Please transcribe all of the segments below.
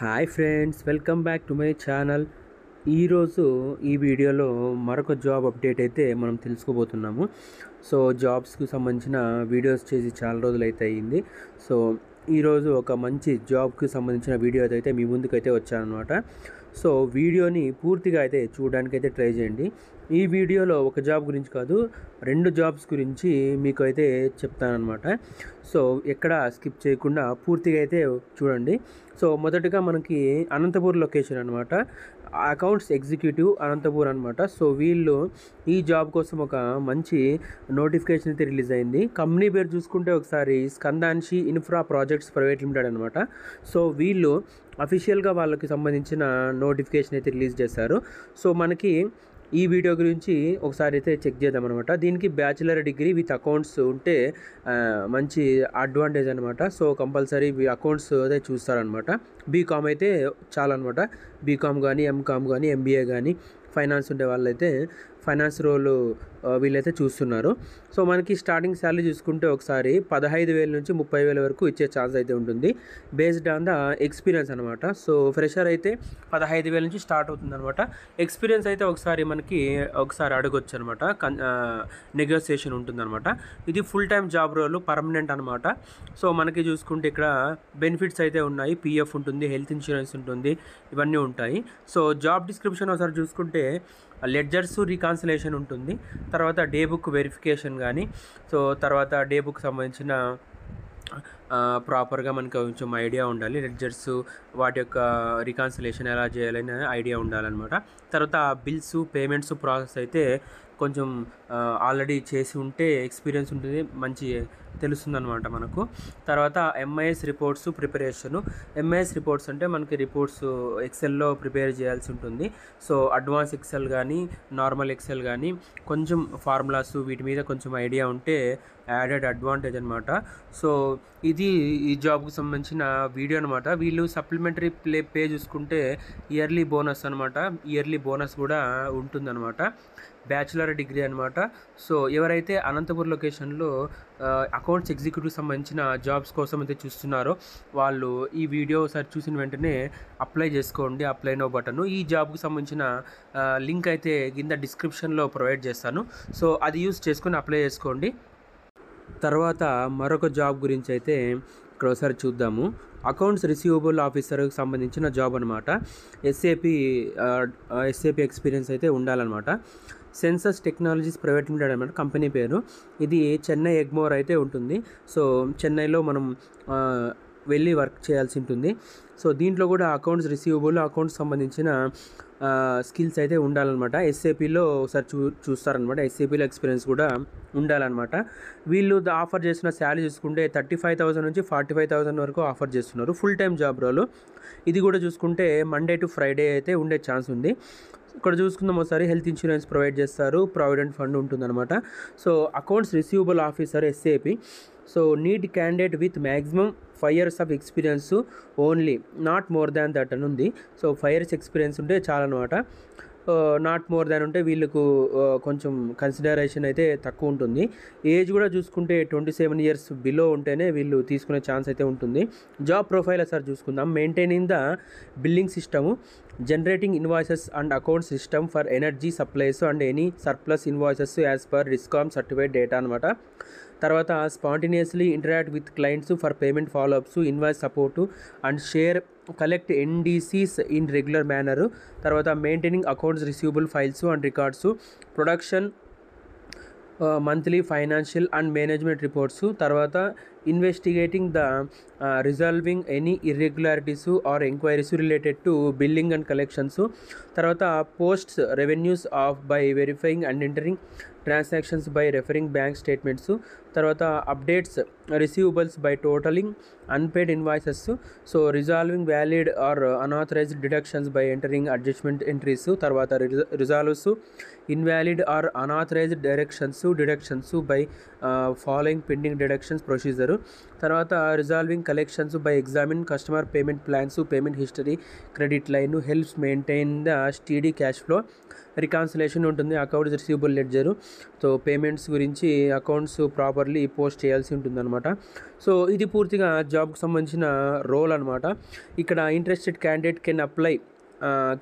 Hi friends, welcome back to my channel. ఈరోజు ఈ వీడియోలో మరొక జాబ్ అప్డేట్ అయితే మనం తెలుసుకోబోతున్నాము. సో జాబ్స్కి సంబంధించిన వీడియోస్ చేసి చాలా రోజులు అయితే అయ్యింది. సో ఈరోజు ఒక మంచి జాబ్కి సంబంధించిన వీడియో అయితే మీ ముందుకైతే వచ్చానమాట. సో వీడియోని పూర్తిగా అయితే చూడడానికి అయితే ట్రై చేయండి. ఈ వీడియోలో ఒక జాబ్ గురించి కాదు, 2 జాబ్స్ గురించి మీకు అయితే చెప్తానమాట. సో ఎక్కడ స్కిప్ చేయకుండా పూర్తిగా అయితే చూడండి. సో మొదటగా మనకి అనంతపూర్ లొకేషన్ అనమాట, అకౌంట్స్ ఎగ్జిక్యూటివ్ అనంతపూర్ అనమాట. సో వీళ్ళు ఈ జాబ్ కోసం ఒక మంచి నోటిఫికేషన్ అయితే రిలీజ్ అయింది. కంపెనీ పేరు చూసుకుంటే ఒకసారి స్కందాన్షి ఇన్ఫ్రా ప్రాజెక్ట్స్ ప్రైవేట్ లిమిటెడ్ అనమాట. సో వీళ్ళు అఫీషియల్గా వాళ్ళకి సంబంధించిన నోటిఫికేషన్ అయితే రిలీజ్ చేశారు. సో మనకి ఈ వీడియో గురించి ఒకసారి అయితే చెక్ చేద్దాం అనమాట. దీనికి బ్యాచిలర్ డిగ్రీ విత్ అకౌంట్స్ ఉంటే మంచి అడ్వాంటేజ్ అనమాట. సో కంపల్సరీ అకౌంట్స్ అయితే చూస్తారనమాట. బీకామ్ అయితే చాలన్నమాట. బీకామ్ కానీ ఎంకామ్ కానీ ఎంబీఏ కానీ ఫైనాన్స్ ఉండే వాళ్ళైతే ఫైనాన్స్ రోల్ వీళ్ళైతే చూస్తున్నారు. సో మనకి స్టార్టింగ్ శాలరీ చూసుకుంటే ఒకసారి 15,000 నుంచి 30,000 వరకు ఇచ్చే ఛాన్స్ అయితే ఉంటుంది, బేస్డ్ ఆన్ ద ఎక్స్పీరియన్స్ అనమాట. సో ఫ్రెషర్ అయితే 15,000 నుంచి స్టార్ట్ అవుతుంది అనమాట. ఎక్స్పీరియన్స్ అయితే ఒకసారి అడగొచ్చు అనమాట. నెగోసియేషన్ ఉంటుందన్నమాట. ఇది full time job role, permanent అనమాట. సో మనకి చూసుకుంటే ఇక్కడ బెనిఫిట్స్ అయితే ఉన్నాయి, పిఎఫ్ ఉంటుంది, హెల్త్ ఇన్సూరెన్స్ ఉంటుంది, ఇవన్నీ ఉంటాయి. సో జాబ్ డిస్క్రిప్షన్ ఒకసారి చూసుకుంటే లెడ్జర్స్ రీకాన్సిలేషన్ ఉంటుంది, తర్వాత డే బుక్ వెరిఫికేషన్ కానీ, సో తర్వాత డే బుక్ సంబంధించిన ప్రాపర్గా మనకు కొంచెం ఐడియా ఉండాలి. లెడ్జర్స్ వాటి యొక్క రికాన్సిలేషన్ ఎలా చేయాలని ఐడియా ఉండాలన్నమాట. తర్వాత బిల్స్ పేమెంట్స్ ప్రాసెస్ అయితే కొంచెం ఆల్రెడీ చేసి ఉంటే ఎక్స్పీరియన్స్ ఉంటుంది, మంచి తెలుస్తుందన్నమాట మనకు. తర్వాత MIS reports preparation. MIS reports అంటే మనకి రిపోర్ట్స్ ఎక్సెల్లో ప్రిపేర్ చేయాల్సి ఉంటుంది. సో అడ్వాన్స్ ఎక్సెల్ కానీ నార్మల్ ఎక్సెల్ కానీ కొంచెం ఫార్ములాస్ వీటి మీద కొంచెం ఐడియా ఉంటే యాడెడ్ అడ్వాంటేజ్ అనమాట. సో ఇది ఈ జాబ్కి సంబంధించిన వీడియో అనమాట. వీళ్ళు సప్లిమెంటరీ పే చూసుకుంటే ఇయర్లీ బోనస్ అనమాట, ఇయర్లీ బోనస్ కూడా ఉంటుందన్నమాట. బ్యాచిలర్ డిగ్రీ అనమాట. సో ఎవరైతే అనంతపూర్ లొకేషన్లో అకౌంట్స్ ఎగ్జిక్యూటివ్ సంబంధించిన జాబ్స్ కోసం అయితే చూస్తున్నారో వాళ్ళు ఈ వీడియో ఒకసారి చూసిన వెంటనే అప్లై చేసుకోండి. Apply now button. ఈ జాబ్కి సంబంధించిన లింక్ అయితే కింద డిస్క్రిప్షన్లో ప్రొవైడ్ చేస్తాను. సో అది యూస్ చేసుకొని అప్లై చేసుకోండి. తర్వాత మరొక జాబ్ గురించి అయితే ఇక్కడ ఒకసారి చూద్దాము. అకౌంట్స్ రిసీవబుల్ ఆఫీసర్కి సంబంధించిన జాబ్ అనమాట. ఎస్ఏపి ఎక్స్పీరియన్స్ అయితే ఉండాలన్నమాట. సెన్సస్ టెక్నాలజీస్ ప్రైవేట్ లిమిటెడ్ అనమాట కంపెనీ పేరు. ఇది చెన్నై ఎగ్మోర్ అయితే ఉంటుంది. సో చెన్నైలో మనం వెళ్ళి వర్క్ చేయాల్సి ఉంటుంది. సో దీంట్లో కూడా అకౌంట్స్ రిసీవబుల్ అకౌంట్స్ సంబంధించిన స్కిల్స్ అయితే ఉండాలన్నమాట. ఎస్ఏపీలో ఒకసారి చూస్తారనమాట. ఎస్ఏపీలో ఎక్స్పీరియన్స్ కూడా ఉండాలన్నమాట. వీళ్ళు ఆఫర్ చేసిన శాలరీ చూసుకుంటే 35,000 నుంచి 45,000 వరకు ఆఫర్ చేస్తున్నారు. Full time job role. ఇది కూడా చూసుకుంటే మండే టు ఫ్రైడే అయితే ఉండే ఛాన్స్ ఉంది. ఇక్కడ చూసుకుందాం ఒకసారి. హెల్త్ ఇన్సూరెన్స్ ప్రొవైడ్ చేస్తారు, ప్రావిడెంట్ ఫండ్ ఉంటుందన్నమాట. So accounts receivable officer SAP. So need candidate with maximum 5 years of experience only, not more than that అని ఉంది. సో 5 years ఎక్స్పీరియన్స్ ఉంటే చాలన్నమాట. నాట్ మోర్ దాన్ ఉంటే వీళ్ళకు కొంచెం కన్సిడరేషన్ అయితే తక్కువ ఉంటుంది. ఏజ్ కూడా చూసుకుంటే 27 years బిలో ఉంటేనే వీళ్ళు తీసుకునే ఛాన్స్ అయితే ఉంటుంది. జాబ్ ప్రొఫైల్ సార్ చూసుకుందాం. Maintaining the billing system, generating invoices and account system for energy supplies and any surplus invoices as per discom certified data అనమాట. తర్వాత spontaneously interact with clients for payment follow ups, invoice support and share collect NDCs in regular manner. తర్వాత maintaining accounts receivable files and records, production monthly financial and management reports. తర్వాత investigating the resolving any irregularities or enquiries related to billing and collections. తర్వాత posts revenues off by verifying and entering transactions by referring bank statements. తర్వాత updates receivables by totaling unpaid invoices. So resolving valid or unauthorized deductions by entering adjustment entries. తర్వాత resolves invalid or unauthorized deductions by following pending deductions procedure. ఇచ్చారు. తర్వాత resolving collections by examine customer payment plans, payment history, credit line helps maintain the steady cash flow. Reconciliation ఉంటుంది, accounts receivable ledger. So payments గురించి accounts properly post చేయాల్సి ఉంటుందన్నమాట. So ఇది పూర్తిగా జాబ్కి సంబంధించిన రోల్ అనమాట. ఇక్కడ ఇంట్రెస్టెడ్ క్యాండిడేట్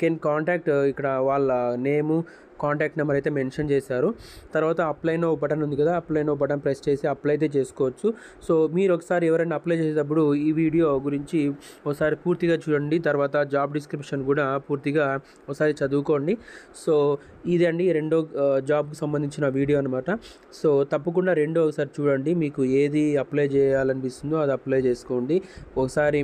కెన్ కాంటాక్ట్, ఇక్కడ వాళ్ళ నేము కాంటాక్ట్ నెంబర్ అయితే మెన్షన్ చేశారు. తర్వాత అప్లై నో బటన్ ఉంది కదా, అప్లై నో బటన్ ప్రెస్ చేసి అప్లై అయితే చేసుకోవచ్చు. సో మీరు ఒకసారి ఎవరైనా అప్లై చేసేటప్పుడు ఈ వీడియో గురించి ఒకసారి పూర్తిగా చూడండి. తర్వాత జాబ్ డిస్క్రిప్షన్ కూడా పూర్తిగా ఒకసారి చదువుకోండి. సో ఇదండి రెండో జాబ్కి సంబంధించిన వీడియో అనమాట. సో తప్పకుండా రెండో ఒకసారి చూడండి, మీకు ఏది అప్లై చేయాలనిపిస్తుందో అది అప్లై చేసుకోండి. ఒకసారి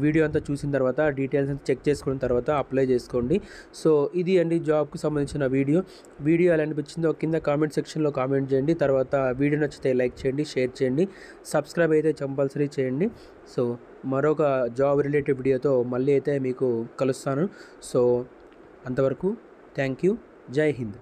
వీడియో అంతా చూసిన తర్వాత డీటెయిల్స్ అంతా చెక్ చేసుకున్న తర్వాత అప్లై చేసుకోండి. సో ఇది అండి జాబ్కి సంబంధించిన వీడియో ఎలా అనిపించిందో కింద కామెంట్ సెక్షన్లో కామెంట్ చేయండి. తర్వాత వీడియో నచ్చితే లైక్ చేయండి, షేర్ చేయండి, సబ్స్క్రైబ్ అయితే కంపల్సరీ చేయండి. సో మరొక జాబ్ రిలేటెడ్ వీడియోతో మళ్ళీ అయితే మీకు కలుస్తాను. సో అంతవరకు థ్యాంక్ యూ. జై హింద్.